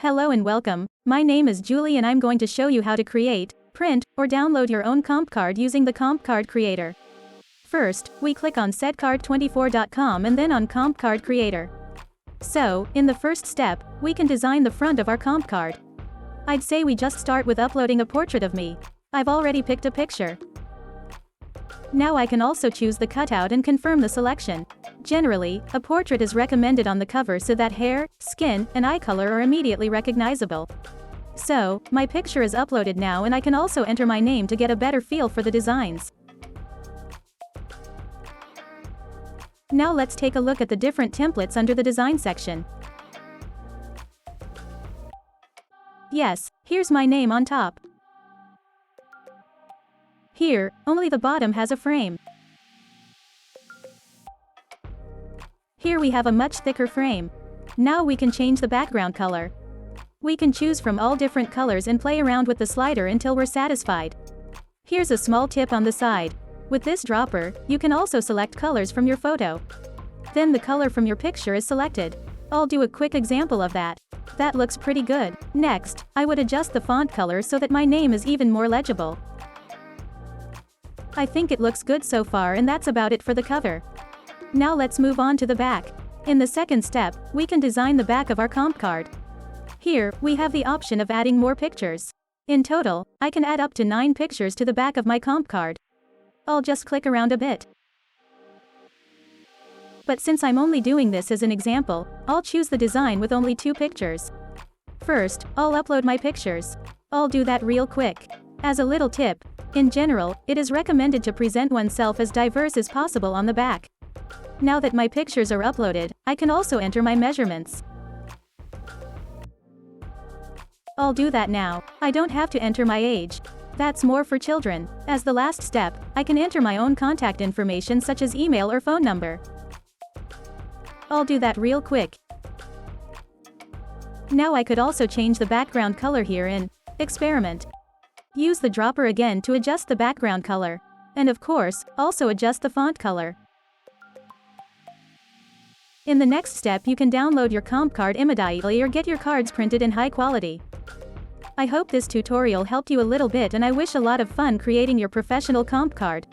Hello and welcome. My name is Julie and I'm going to show you how to create, print, or download your own comp card using the comp card creator. First, we click on Sedcard24.com and then on comp card creator. So, in the first step, we can design the front of our comp card. I'd say we just start with uploading a portrait of me. I've already picked a picture. Now I can also choose the cutout and confirm the selection. Generally, a portrait is recommended on the cover so that hair, skin, and eye color are immediately recognizable. So, my picture is uploaded now and I can also enter my name to get a better feel for the designs. Now let's take a look at the different templates under the design section. Yes, here's my name on top. Here, only the bottom has a frame. Here we have a much thicker frame. Now we can change the background color. We can choose from all different colors and play around with the slider until we're satisfied. Here's a small tip on the side. With this dropper, you can also select colors from your photo. Then the color from your picture is selected. I'll do a quick example of that. That looks pretty good. Next, I would adjust the font color so that my name is even more legible. I think it looks good so far and that's about it for the cover. Now let's move on to the back. In the second step, we can design the back of our comp card. Here, we have the option of adding more pictures. In total, I can add up to 9 pictures to the back of my comp card. I'll just click around a bit. But since I'm only doing this as an example, I'll choose the design with only 2 pictures. First, I'll upload my pictures. I'll do that real quick. As a little tip, in general, it is recommended to present oneself as diverse as possible on the back. Now that my pictures are uploaded, I can also enter my measurements. I'll do that now. I don't have to enter my age. That's more for children. As the last step, I can enter my own contact information such as email or phone number. I'll do that real quick. Now I could also change the background color here in Experiment. Use the dropper again to adjust the background color. And of course, also adjust the font color. In the next step you can download your comp card immediately or get your cards printed in high quality. I hope this tutorial helped you a little bit and I wish a lot of fun creating your professional comp card.